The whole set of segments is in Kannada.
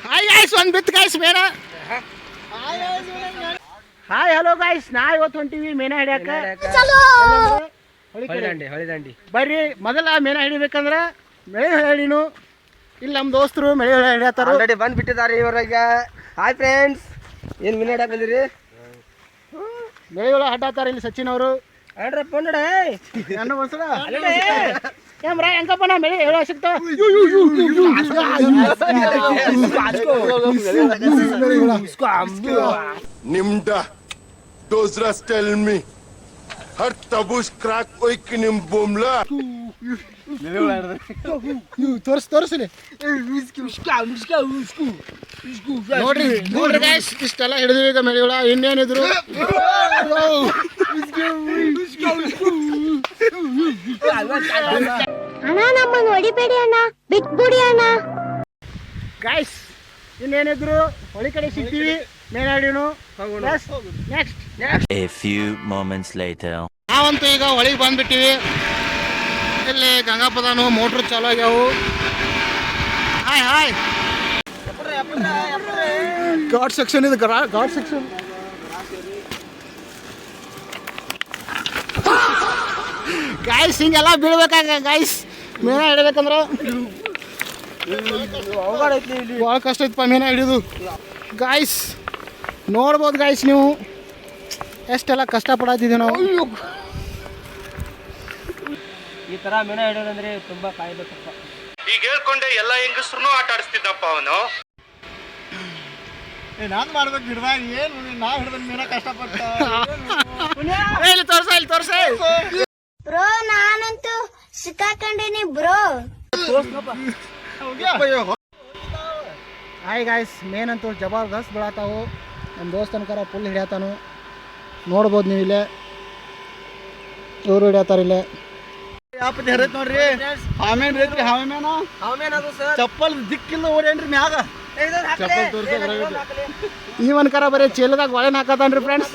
ಹಾಯ್ ಗೈಸ್, ಒಂದು ಬಿತ್ತು ಗೈಸ್ ಮೇನ. ಹಾಯ್ ಹಲೋ ಗೈಸ್, ನಾ ಇವತ್ತು ಹೊಂಟಿವಿ ಮೇನ ಹಿಡಿಯಾಕ. ಬರ್ರಿ, ಮೊದಲ ಮೇನ ಹಿಡಿಬೇಕಂದ್ರ ಮೆಳೆ ಹಿಡಿನು. ಇಲ್ಲಿ ನಮ್ಮ ದೋಸ್ತರು ಮೆಳೆ ಹಿಡಿಯತ್ತಾರ. ಆಲ್ರೆಡಿ ಬಂದು ಬಿಟ್ಟಿದ್ದಾರೆ ಇವ್ರಾಗ. ಹಾಯ್ ಫ್ರೆಂಡ್ಸ್, ಏನು ಮೀನು ಹಿಡಿಯಾಕ ಬಂದಿರಿ? ಮೆಳೆಗಳು ಆಟಾಡ್ತಾರ ಇಲ್ಲಿ ಸಚಿನ್ ಅವರು. ಹೆಂಗಪ್ಪ ನಾ ಮೆಳೆ ಹೇಳೋ ಸಿಗ್ತಾವ. Nimda, those rats tell me. Har tabush crack oik nim bomla. ತೋರಿಸ್ಲಿ ನೋಡ್ರಿ ನೋಡ್ರಿ ಗೈಸ್, ಇಷ್ಟೆಲ್ಲ ಹಿಡಿದ್ವಿ ಈಗ ಮೆಳೆಗಳ. ಇನ್ನೇನಿದ್ರು ಅಣ್ಣ, ನಮ್ಮನ್ನು ಹೊಡಿಬೇಡಿ ಅಣ್ಣ, ಬಿಟ್ಬಿಡಿ ಅಣ್ಣ. ಗೈಸ್ ಇನ್ನೇನಿದ್ರು ಹೊಳಿ ಕಡೆ ಸಿಗ್ತೀವಿ, ಮೇಲಾಡಿನು. Next A few moments later. ನಾವಂತೂ ಈಗ ಹೊಳಿಗೆ ಬಂದ್ಬಿಟ್ಟಿವಿ. ಇಲ್ಲಿ ಗಂಗಾಪದಾನು ಮೋಟ್ರ್ ಚಾಲು ಆಗ್ಯಾವು. ಹಾಯ್ ಹಾಯ್, ಘಾಟ್ ಸೆಕ್ಷನ್ ಇದು, ಘಾಟ್ ಸೆಕ್ಷನ್. ಗೈಸ್ ಹಿಂಗೆಲ್ಲ ಬೀಳ್ಬೇಕಾಗ ಗೈಸ್, ಮೀನ ಹಿಡಿಬೇಕಂದ್ರೆ ಭಾಳ ಕಷ್ಟ ಐತಪ್ಪ ಮೀನ ಹಿಡಿದು. ಗಾಯ್ಸ್ ನೋಡ್ಬೋದು ಗಾಯ್ಸ್, ನೀವು ಎಷ್ಟೆಲ್ಲ ಕಷ್ಟಪಡತ್ತಿದ್ದೀವಿ ನಾವು. ಈ ತರ ಮೀನ ಹಿಡಿಯೋದಂದ್ರೆ ತುಂಬಾ ಕಾಯ್ಬೇಕಪ್ಪ. ಈಗ ಹೇಳ್ಕೊಂಡೆ ಎಲ್ಲ ಹೆಂಗಸ್ರು ಆಟ ಆಡಿಸ್ತಿದ್ದಪ್ಪ ಅವನು. ನಾನು ಮಾಡ್ಬೇಕು ಹಿಡ್ದಾಗ ಏನು, ನಾ ಹಿಡ್ದ ಮೀನ ಕಷ್ಟಪಟ್ಟ. ಇಲ್ಲಿ ತೋರ್ಸ, ಇಲ್ಲಿ ತೋರ್ಸ. ಬ್ರೋ, ನಾನಂತೂ ಸಿಕ್ಕಾಕೊಂಡೇನಿ ಬ್ರೋ. ಹಾಯ್ ಗಾಯ್ಸ್, ಮೇನಂತೂ ಜಬರ್ದಸ್ತ್ ಬೀಳತ್ತಾವು. ನಮ್ಮ ದೋಸ್ತನಕರ ಫುಲ್ ಹಿಡಿಯತಾನು. ನೋಡ್ಬೋದು ನೀವು ಇಲ್ಲೇ, ಇವರು ಹಿಡಿಯತ್ತಾರ ಇಲ್ಲೇ. ಯಾಪತಿ ಹರೈತ್ ನೋಡ್ರಿ, ಹಾವೇನ್ ಐತ್ರಿ. ಹಾವೇನ ಚಪ್ಪಲ್ ದಿಕ್ಕಿಲ್ಲ ಓಡೇನ್ರಿ ಮ್ಯಾಗ. ಚಪ್ಪಲ್ ತೋರ್ಸ ಇವನ್ಕರ ಬರೀ ಚೀಲದಾಗ ಒಳಗೆ ಹಾಕತಾನ್ರಿ ಫ್ರೆಂಡ್ಸ್.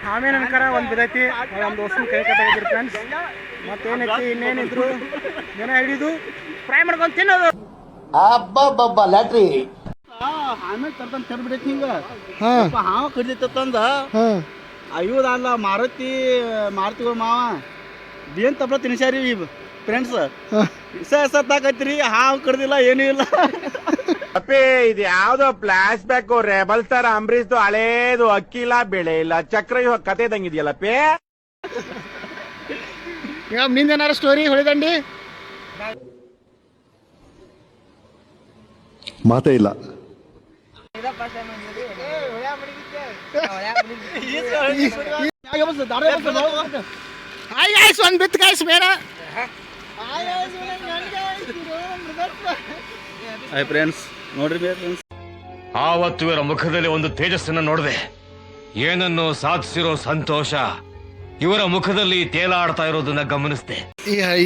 ಹಾವೇನ್ ಅನ್ಕರ ಒಂದು ಬಿದೈತಿ, ನಮ್ಮ ದೋಸ್ತನ ಕೈ ಕಟ್ಟಾಗಿದ್ರಿ ಫ್ರೆಂಡ್ಸ್. ಮತ್ತೇನೈತಿ, ಇನ್ನೇನಿದ್ರು ಏನ ಹಿಡಿದು ಫ್ರೈ ಮಾಡ್ಕೊಂಡು ತಿನ್ನೋದು. ಲ್ಯಾಟ್ರಿ ಆಮೇಲೆ ತರ್ತಾನೆ ತರ್ಬಿಡೈತಿ ಹಿಂಗ. ಹಾವ ಕಡಿತಂದ ಅಯ್ಯೋದಲ್ಲ, ಮಾರುತಿಗಳು ಮಾವ ಏನ್ ತಪ್ಪಲ ತಿನ್ಸಾರಿ ಫ್ರೆಂಡ್ಸ್. ಸತ್ತಾಕೈತ್ರಿ, ಹಾವು ಕಡ್ದಿಲ್ಲ, ಏನೂ ಇಲ್ಲ. ಅಪ್ಪೇ, ಇದು ಯಾವ್ದೋ ಫ್ಲಾಶ್ ಬ್ಯಾಕ್ ರೆಬಲ್ ತರ ಅಂಬರೀಶ್ದು ಹಳೇದು. ಅಕ್ಕಿ ಇಲ್ಲ, ಬೆಳೆ ಇಲ್ಲ, ಚಕ್ರ ಕತೆ ಇದಂಗಿದೆಯಲ್ಲಪ್ಪೇ. ಈಗ ನಿಂದೇನಾರ ಸ್ಟೋರಿ ಹೊಳಿದಂಡಿ? ಮಾತೇ ಇಲ್ಲ. ಹಾಯ್ ಗಾಯ್ಸ್, ಒಂದು ಬಿತ್ತು ಗಾಯ್ಸ್ ಮೇನ. ಹಾಯ್ ಫ್ರೆಂಡ್ಸ್, ನೋಡ್ರಿ ಫ್ರೆಂಡ್ಸ್, ಆವತ್ತು ಇವರ ಮುಖದಲ್ಲಿ ಒಂದು ತೇಜಸ್ಸನ್ನು ನೋಡಿದೆ. ಏನನ್ನು ಸಾಧಿಸಿರೋ ಸಂತೋಷ ಇವರ ಮುಖದಲ್ಲಿ ತೇಲಾಡ್ತಾ ಇರೋದನ್ನ ಗಮನಿಸಿದೆ.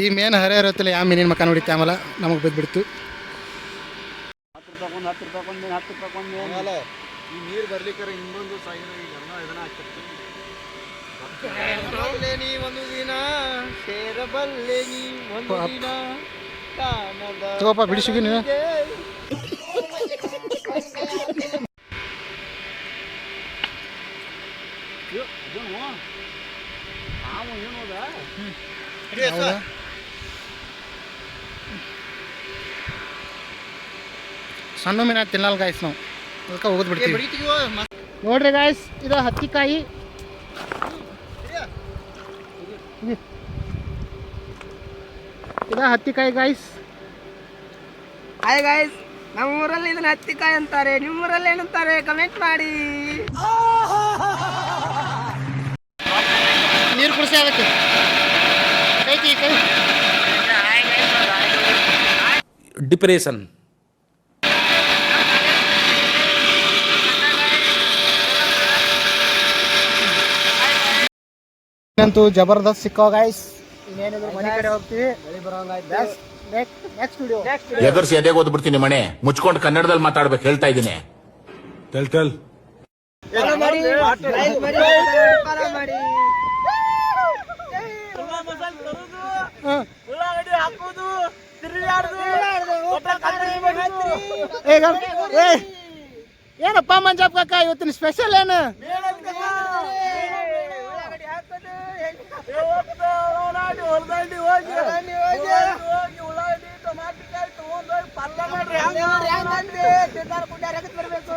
ಈ ಮೇನ್ ಹರೇ ಇರುತ್ತಲ್ಲ, ಯಾವ ಮೀನಿನ ಮಕ್ಕ ನೋಡಿತ್ತೆ ಆಮೇಲೆ ನಮಗೆ ಬಿದ್ದುಬಿಡ್ತು. 10 ರೂಪಾಯಿ ಈ ನೀರು ಬರ್ಲಿಕ್ಕೆ ಇನ್ನೊಂದು ಇದನ್ನ ಹಾಕ್ತಿರ್ತೀವಿ. ಒಂದು ದಿನ ಸೇರಬಲ್ಲೆ ನೀ ಒಂದು ದಿನ ತಗೋಪ ಬಿಡಿಸಿಗಿ ನೀನು. ಸಣ್ಣ ಮೀನ ತಿನ್ನಲ್ಲ ಗಾಯ್ಸ್ ನಾವು, ಅದಕ್ಕೆ ಹೋಗೋದು ಬಿಡ್ತೀವಿ. ನೋಡ್ರಿ ಗಾಯ್ಸ್, ಇದು ಹತ್ತಿಕಾಯಿ. ಇದು ಹತ್ತಿಕಾಯಿ ಗಾಯ್ಸ್. ಹಾಯ್ ಗಾಯ್ಸ್, ನಮ್ಮ ಊರಲ್ಲಿ ಇದನ್ನ ಹತ್ತಿಕಾಯಿ ಅಂತಾರೆ, ನಿಮ್ಮ ಊರಲ್ಲಿ ಏನಂತಾರೆ ಕಮೆಂಟ್ ಮಾಡಿ. ನೀರು ಕುಡಿಸಿ ಅದಕ್ಕೆ ಕೈ. ಡಿಪ್ರೆಷನ್ ಅಂತೂ ಜಬರ್ದಸ್ತ್ ಸಿಕ್ಕಾವ ಗಾಯ್ಸ್. ಇನ್ನೇನಿದ್ರು ಮನೆ ಕಡೆ ಹೋಗ್ತೀವಿ. ನೆಕ್ಸ್ಟ್ ವಿಡಿಯೋ ಎದುರ್ಸಿ ಎದೆಗೆ ಓದ್ಬಿಡ್ತೀನಿ ಮನೆ ಮುಚ್ಕೊಂಡು ಕನ್ನಡದಲ್ಲಿ ಮಾತಾಡ್ಬೇಕು ಹೇಳ್ತಾ ಇದ್ದೀನಿ. ಏನಪ್ಪ ಮಂಜಪ್ಪ ಕಾಕ ಇವತ್ತಿನ ಸ್ಪೆಷಲ್ ಏನು? ಉಳ್ಳಾಗಡ್ಡಿ ಹಾಕೋದು, ಹೊಲದಲ್ಲಿ ಹೋಗಿ ಉಳ್ಳಾಗಡ್ಡಿ ಟೊಮಾಟಿಕಾಯಿ ತಗೊಂಡೋಗಿ ಪಲ್ಯ ಮಾಡ್ರಿ. ಹೆಂಗಂದ್ರೆ ತಿಂದಾರ ಕುಂಡ್ಯಾರ ರಗತ್ ಬರ್ಬೇಕು.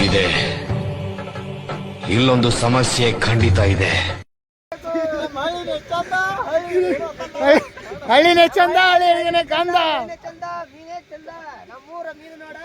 ಇದೆ, ಇಲ್ಲೊಂದು ಸಮಸ್ಯೆ ಖಂಡಿತ ಇದೆ. ಹಳ್ಳಿನೇ ಚಂದ, ಹಳ್ಳಿನೇ ಕಂದ. ಚಂದ, ಮೀನೇ ಚಂದ. ನಮ್ಮೂರ ಮೀನು ನೋಡ